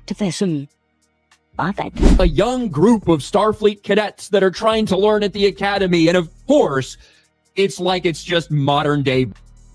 activism. Love it. A young group of Starfleet cadets that are trying to learn at the Academy. And of course, it's like it's just modern day.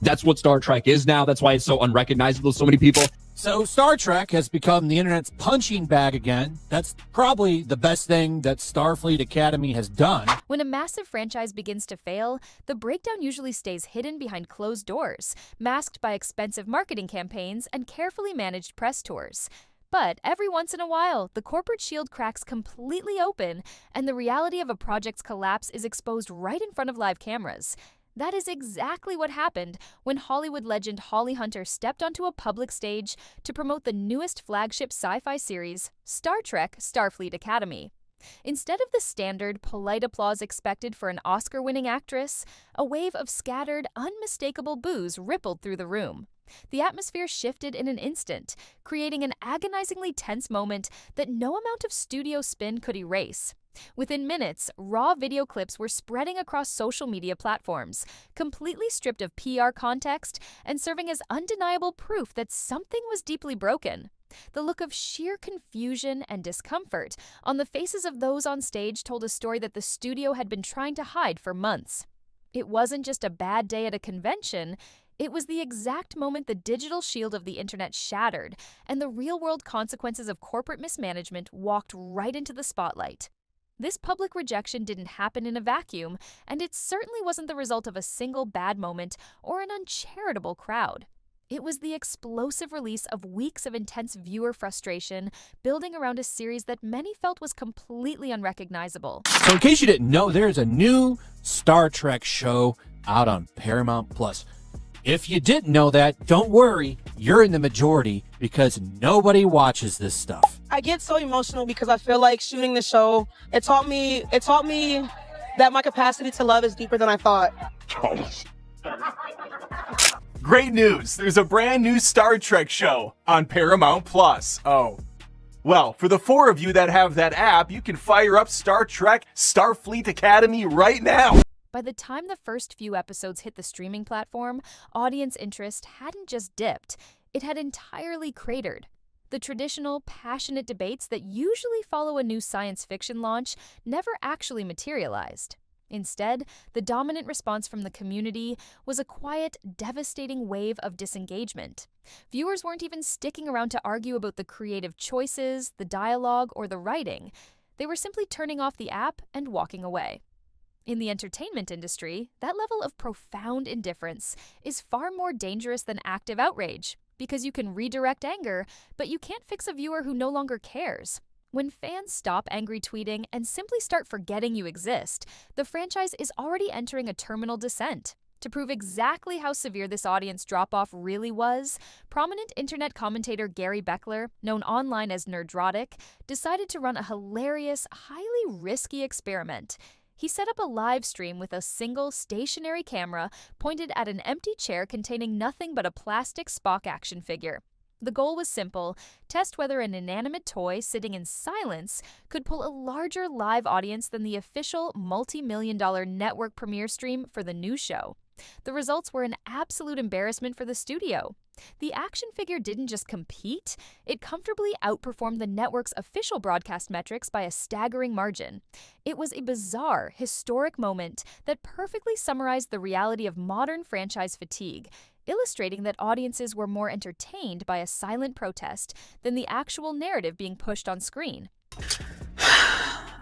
That's what Star Trek is now. That's why it's so unrecognizable to so many people. So Star Trek has become the internet's punching bag again. That's probably the best thing that Starfleet Academy has done. When a massive franchise begins to fail, the breakdown usually stays hidden behind closed doors, masked by expensive marketing campaigns and carefully managed press tours. But every once in a while, the corporate shield cracks completely open, and the reality of a project's collapse is exposed right in front of live cameras. That is exactly what happened when Hollywood legend Holly Hunter stepped onto a public stage to promote the newest flagship sci-fi series, Star Trek Starfleet Academy. Instead of the standard, polite applause expected for an Oscar-winning actress, a wave of scattered, unmistakable boos rippled through the room. The atmosphere shifted in an instant, creating an agonizingly tense moment that no amount of studio spin could erase. Within minutes, raw video clips were spreading across social media platforms, completely stripped of PR context and serving as undeniable proof that something was deeply broken. The look of sheer confusion and discomfort on the faces of those on stage told a story that the studio had been trying to hide for months. It wasn't just a bad day at a convention. It was the exact moment the digital shield of the internet shattered, and the real-world consequences of corporate mismanagement walked right into the spotlight. This public rejection didn't happen in a vacuum, and it certainly wasn't the result of a single bad moment or an uncharitable crowd. It was the explosive release of weeks of intense viewer frustration, building around a series that many felt was completely unrecognizable. So in case you didn't know, there's a new Star Trek show out on Paramount+. If you didn't know that, don't worry, you're in the majority because nobody watches this stuff. I get so emotional because I feel like shooting the show, it taught me that my capacity to love is deeper than I thought. Great news! There's a brand new Star Trek show on Paramount+. Oh. Well, for the 4 of you that have that app, you can fire up Star Trek Starfleet Academy right now. By the time the first few episodes hit the streaming platform, audience interest hadn't just dipped, it had entirely cratered. The traditional, passionate debates that usually follow a new science fiction launch never actually materialized. Instead, the dominant response from the community was a quiet, devastating wave of disengagement. Viewers weren't even sticking around to argue about the creative choices, the dialogue, or the writing. They were simply turning off the app and walking away. In the entertainment industry, that level of profound indifference is far more dangerous than active outrage, because you can redirect anger, but you can't fix a viewer who no longer cares. When fans stop angry tweeting and simply start forgetting you exist, the franchise is already entering a terminal descent. To prove exactly how severe this audience drop-off really was, prominent internet commentator Gary Beckler, known online as Nerdrotic, decided to run a hilarious, highly risky experiment. He set up a live stream with a single stationary camera pointed at an empty chair containing nothing but a plastic Spock action figure. The goal was simple: test whether an inanimate toy sitting in silence could pull a larger live audience than the official multi-million-dollar network premiere stream for the new show. The results were an absolute embarrassment for the studio. The action figure didn't just compete, it comfortably outperformed the network's official broadcast metrics by a staggering margin. It was a bizarre, historic moment that perfectly summarized the reality of modern franchise fatigue, illustrating that audiences were more entertained by a silent protest than the actual narrative being pushed on screen.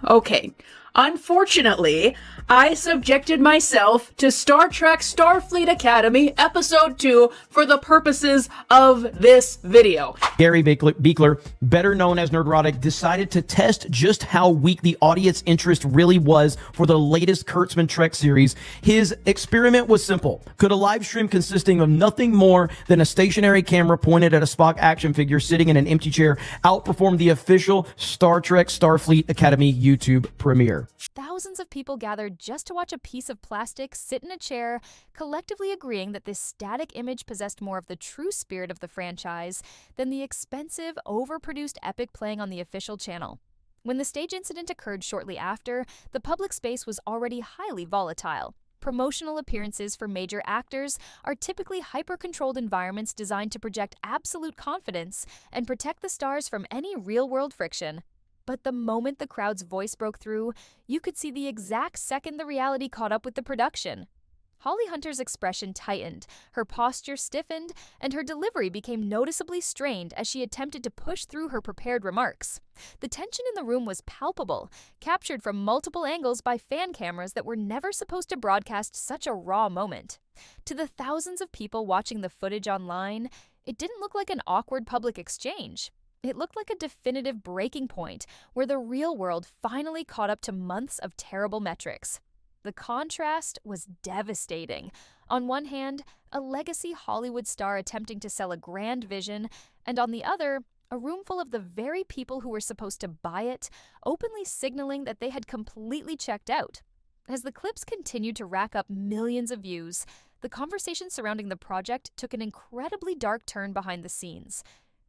Okay. Unfortunately, I subjected myself to Star Trek Starfleet Academy Episode 2 for the purposes of this video. Gary Beekler, better known as Nerdrotic, decided to test just how weak the audience interest really was for the latest Kurtzman Trek series. His experiment was simple. Could a live stream consisting of nothing more than a stationary camera pointed at a Spock action figure sitting in an empty chair outperform the official Star Trek Starfleet Academy YouTube premiere? Thousands of people gathered just to watch a piece of plastic sit in a chair, collectively agreeing that this static image possessed more of the true spirit of the franchise than the expensive, overproduced epic playing on the official channel. When the stage incident occurred shortly after, the public space was already highly volatile. Promotional appearances for major actors are typically hyper-controlled environments designed to project absolute confidence and protect the stars from any real-world friction. But the moment the crowd's voice broke through, you could see the exact second the reality caught up with the production. Holly Hunter's expression tightened, her posture stiffened, and her delivery became noticeably strained as she attempted to push through her prepared remarks. The tension in the room was palpable, captured from multiple angles by fan cameras that were never supposed to broadcast such a raw moment. To the thousands of people watching the footage online, it didn't look like an awkward public exchange. It looked like a definitive breaking point where the real world finally caught up to months of terrible metrics. The contrast was devastating. On one hand, a legacy Hollywood star attempting to sell a grand vision, and on the other, a room full of the very people who were supposed to buy it, openly signaling that they had completely checked out. As the clips continued to rack up millions of views, the conversation surrounding the project took an incredibly dark turn behind the scenes.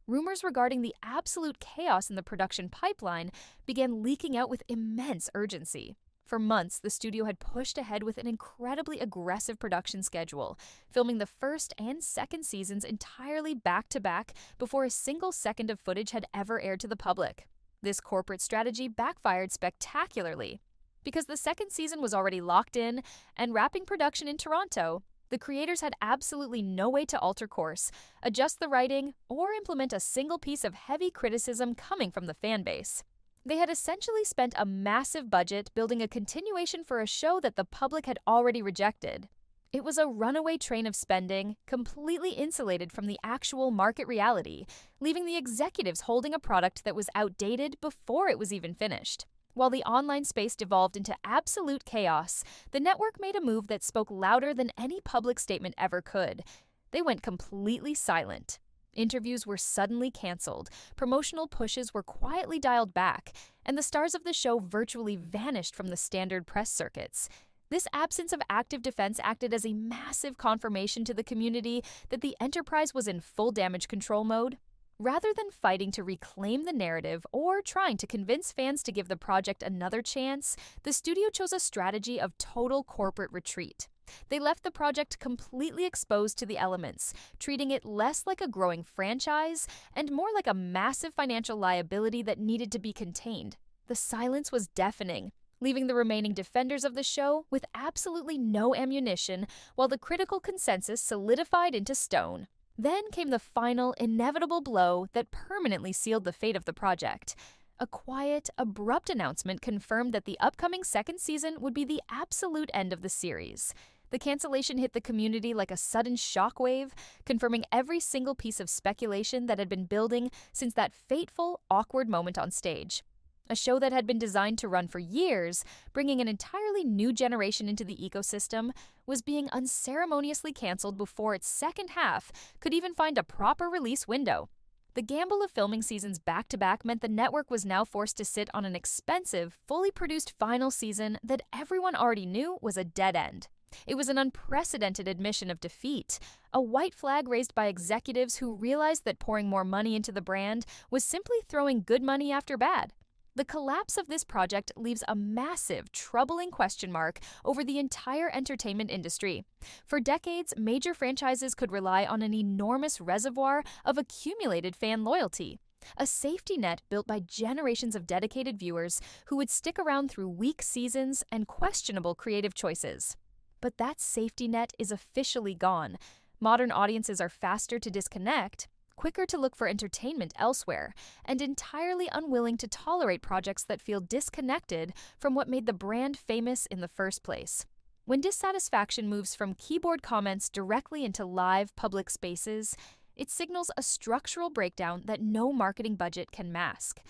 Rumors regarding the absolute chaos in the production pipeline began leaking out with immense urgency. For months, the studio had pushed ahead with an incredibly aggressive production schedule, filming the first and second seasons entirely back-to-back before a single second of footage had ever aired to the public. This corporate strategy backfired spectacularly. Because the second season was already locked in and wrapping production in Toronto, the creators had absolutely no way to alter course, adjust the writing, or implement a single piece of heavy criticism coming from the fanbase. They had essentially spent a massive budget building a continuation for a show that the public had already rejected. It was a runaway train of spending, completely insulated from the actual market reality, leaving the executives holding a product that was outdated before it was even finished. While the online space devolved into absolute chaos, the network made a move that spoke louder than any public statement ever could. They went completely silent. Interviews were suddenly canceled, promotional pushes were quietly dialed back, and the stars of the show virtually vanished from the standard press circuits. This absence of active defense acted as a massive confirmation to the community that the Enterprise was in full damage control mode. Rather than fighting to reclaim the narrative or trying to convince fans to give the project another chance, the studio chose a strategy of total corporate retreat. They left the project completely exposed to the elements, treating it less like a growing franchise and more like a massive financial liability that needed to be contained. The silence was deafening, leaving the remaining defenders of the show with absolutely no ammunition while the critical consensus solidified into stone. Then came the final, inevitable blow that permanently sealed the fate of the project. A quiet, abrupt announcement confirmed that the upcoming second season would be the absolute end of the series. The cancellation hit the community like a sudden shockwave, confirming every single piece of speculation that had been building since that fateful, awkward moment on stage. A show that had been designed to run for years, bringing an entirely new generation into the ecosystem, was being unceremoniously canceled before its second half could even find a proper release window. The gamble of filming seasons back-to-back meant the network was now forced to sit on an expensive, fully produced final season that everyone already knew was a dead end. It was an unprecedented admission of defeat, a white flag raised by executives who realized that pouring more money into the brand was simply throwing good money after bad. The collapse of this project leaves a massive, troubling question mark over the entire entertainment industry. For decades, major franchises could rely on an enormous reservoir of accumulated fan loyalty, a safety net built by generations of dedicated viewers who would stick around through weak seasons and questionable creative choices. But that safety net is officially gone. Modern audiences are faster to disconnect, quicker to look for entertainment elsewhere, and entirely unwilling to tolerate projects that feel disconnected from what made the brand famous in the first place. When dissatisfaction moves from keyboard comments directly into live, public spaces, it signals a structural breakdown that no marketing budget can mask.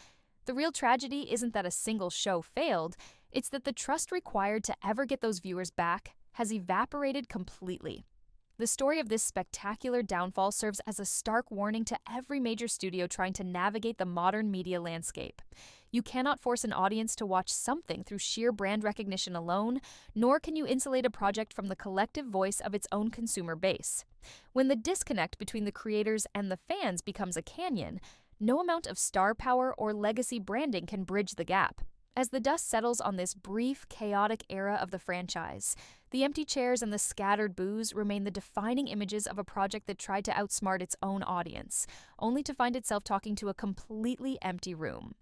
The real tragedy isn't that a single show failed, it's that the trust required to ever get those viewers back has evaporated completely. The story of this spectacular downfall serves as a stark warning to every major studio trying to navigate the modern media landscape. You cannot force an audience to watch something through sheer brand recognition alone, nor can you insulate a project from the collective voice of its own consumer base. When the disconnect between the creators and the fans becomes a canyon, no amount of star power or legacy branding can bridge the gap. As the dust settles on this brief, chaotic era of the franchise, the empty chairs and the scattered boos remain the defining images of a project that tried to outsmart its own audience, only to find itself talking to a completely empty room.